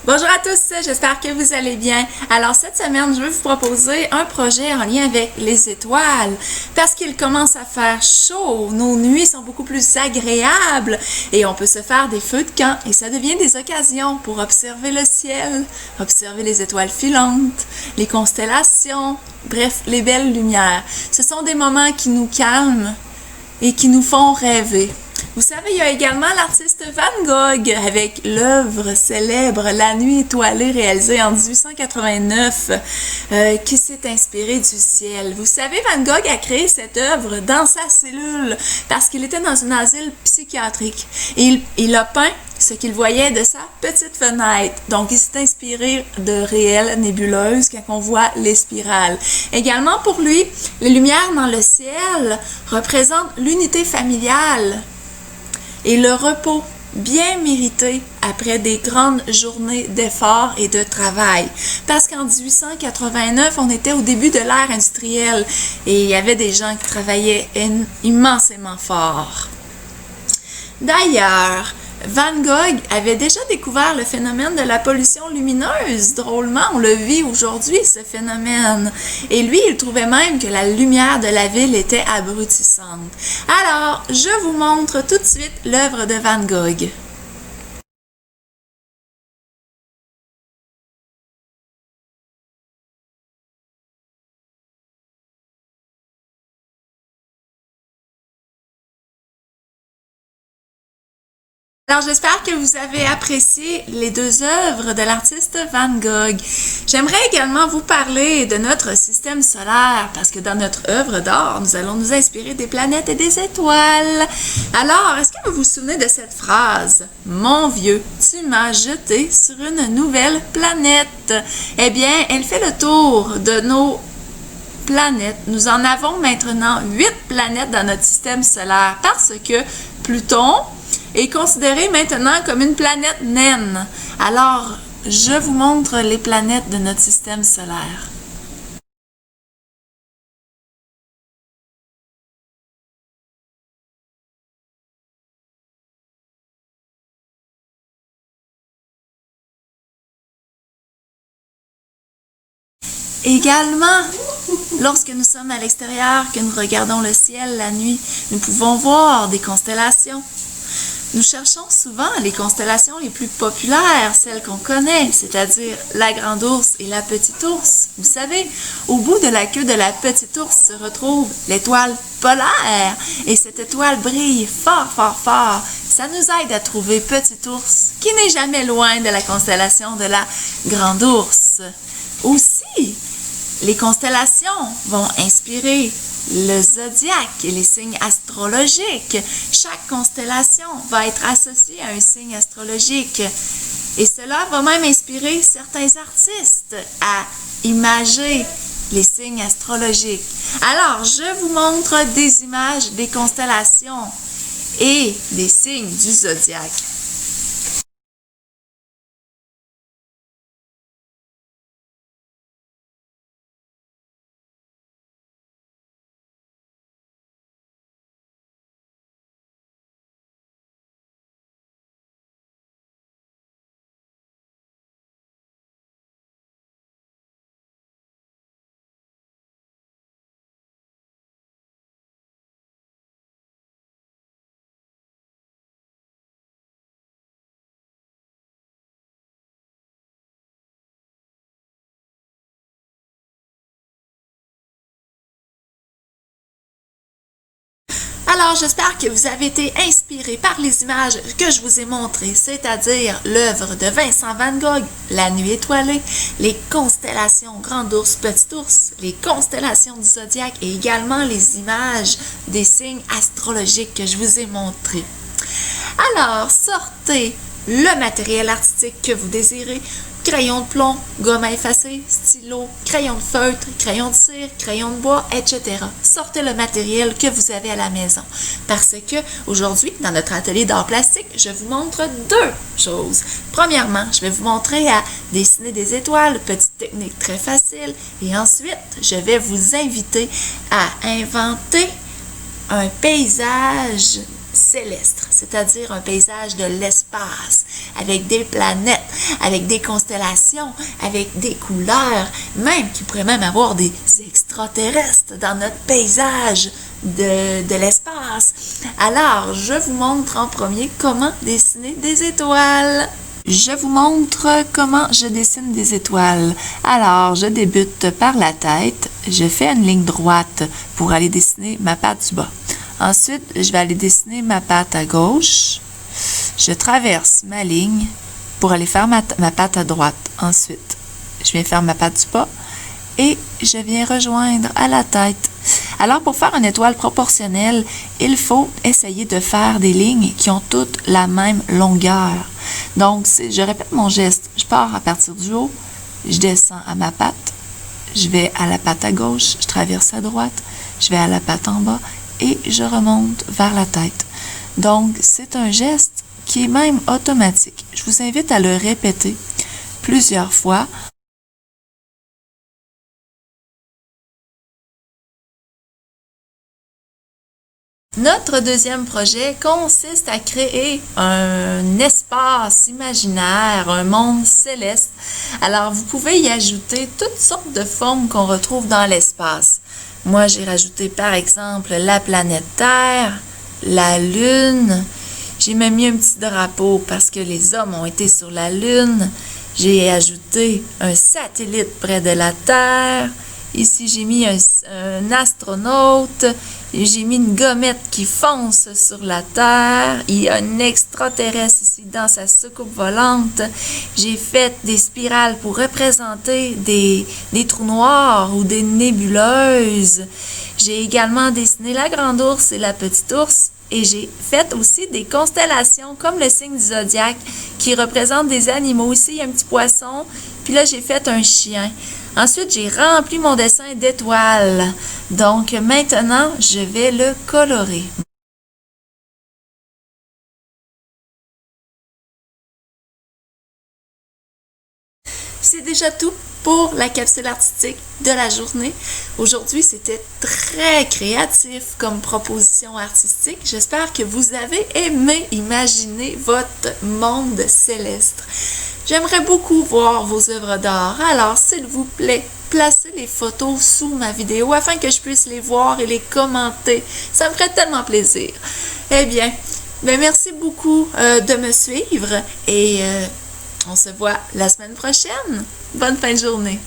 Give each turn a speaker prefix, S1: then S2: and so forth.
S1: Bonjour à tous, j'espère que vous allez bien. Alors cette semaine, je vais vous proposer un projet en lien avec les étoiles parce qu'il commence à faire chaud, nos nuits sont beaucoup plus agréables et on peut se faire des feux de camp et ça devient des occasions pour observer le ciel, observer les étoiles filantes, les constellations, bref, les belles lumières. Ce sont des moments qui nous calment et qui nous font rêver. Vous savez, il y a également l'artiste Van Gogh avec l'œuvre célèbre La Nuit étoilée réalisée en 1889 qui s'est inspirée du ciel. Vous savez, Van Gogh a créé cette œuvre dans sa cellule parce qu'il était dans un asile psychiatrique et il a peint ce qu'il voyait de sa petite fenêtre. Donc, il s'est inspiré de réelles nébuleuses quand on voit les spirales. Également pour lui, les lumières dans le ciel représentent l'unité familiale et le repos bien mérité après des grandes journées d'efforts et de travail. Parce qu'en 1889, on était au début de l'ère industrielle et il y avait des gens qui travaillaient immensément fort. D'ailleurs, Van Gogh avait déjà découvert le phénomène de la pollution lumineuse. Drôlement, on le vit aujourd'hui, ce phénomène. Et lui, il trouvait même que la lumière de la ville était abrutissante. Alors, je vous montre tout de suite l'œuvre de Van Gogh. Alors, j'espère que vous avez apprécié les deux œuvres de l'artiste Van Gogh. J'aimerais également vous parler de notre système solaire, parce que dans notre œuvre d'art, nous allons nous inspirer des planètes et des étoiles. Alors, est-ce que vous vous souvenez de cette phrase? « Mon vieux, tu m'as jeté sur une nouvelle planète. » Eh bien, elle fait le tour de nos planètes. Nous en avons maintenant 8 planètes dans notre système solaire, parce que Pluton est considéré maintenant comme une planète naine. Alors, je vous montre les planètes de notre système solaire. Également, lorsque nous sommes à l'extérieur, que nous regardons le ciel la nuit, nous pouvons voir des constellations. Nous cherchons souvent les constellations les plus populaires, celles qu'on connaît, c'est-à-dire la grande ours et la petite ours. Vous savez, au bout de la queue de la petite ours se retrouve l'étoile polaire et cette étoile brille fort, fort, fort. Ça nous aide à trouver Petite Ours, qui n'est jamais loin de la constellation de la grande ours. Aussi, les constellations vont inspirer le zodiaque et les signes astrologiques. Chaque constellation va être associée à un signe astrologique. Et cela va même inspirer certains artistes à imager les signes astrologiques. Alors, je vous montre des images des constellations et des signes du zodiaque. Alors, j'espère que vous avez été inspirés par les images que je vous ai montrées, c'est-à-dire l'œuvre de Vincent Van Gogh, La Nuit étoilée, les constellations Grand Ours, Petit Ours, les constellations du zodiaque et également les images des signes astrologiques que je vous ai montrés. Alors, sortez le matériel artistique que vous désirez, crayon de plomb, gomme à effacer, stylo, crayon de feutre, crayon de cire, crayon de bois, etc. Sortez le matériel que vous avez à la maison. Parce que aujourd'hui, dans notre atelier d'art plastique, je vous montre deux choses. Premièrement, je vais vous montrer à dessiner des étoiles, petite technique très facile. Et ensuite, je vais vous inviter à inventer un paysage céleste, c'est-à-dire un paysage de l'espace avec des planètes. avec des constellations, avec des couleurs, même qu'il pourrait même avoir des extraterrestres dans notre paysage de l'espace. Alors, je vous montre en premier comment dessiner des étoiles. Je vous montre comment je dessine des étoiles. Alors, je débute par la tête. Je fais une ligne droite pour aller dessiner ma patte du bas. Ensuite, je vais aller dessiner ma patte à gauche. Je traverse ma ligne pour aller faire ma patte à droite. Ensuite, je viens faire ma patte du bas et je viens rejoindre à la tête. Alors, pour faire une étoile proportionnelle, il faut essayer de faire des lignes qui ont toutes la même longueur. Donc, je répète mon geste. Je pars à partir du haut, je descends à ma patte, je vais à la patte à gauche, je traverse à droite, je vais à la patte en bas et je remonte vers la tête. Donc, c'est un geste qui est même automatique. Je vous invite à le répéter plusieurs fois. Notre deuxième projet consiste à créer un espace imaginaire, un monde céleste. Alors, vous pouvez y ajouter toutes sortes de formes qu'on retrouve dans l'espace. Moi, j'ai rajouté par exemple la planète Terre, la Lune. J'ai même mis un petit drapeau parce que les hommes ont été sur la Lune. J'ai ajouté un satellite près de la Terre. Ici, j'ai mis un astronaute. J'ai mis une gommette qui fonce sur la Terre. Il y a un extraterrestre ici dans sa soucoupe volante. J'ai fait des spirales pour représenter des trous noirs ou des nébuleuses. J'ai également dessiné la grande ours et la petite ours. Et j'ai fait aussi des constellations comme le signe du zodiaque qui représente des animaux. Ici, il y a un petit poisson. Puis là, j'ai fait un chien. Ensuite, j'ai rempli mon dessin d'étoiles. Donc, maintenant, je vais le colorer. C'est déjà tout pour la capsule artistique de la journée. Aujourd'hui, c'était très créatif comme proposition artistique. J'espère que vous avez aimé imaginer votre monde céleste. J'aimerais beaucoup voir vos œuvres d'art. Alors, s'il vous plaît, placez les photos sous ma vidéo afin que je puisse les voir et les commenter. Ça me ferait tellement plaisir. Eh bien, merci beaucoup de me suivre et on se voit la semaine prochaine. Bonne fin de journée.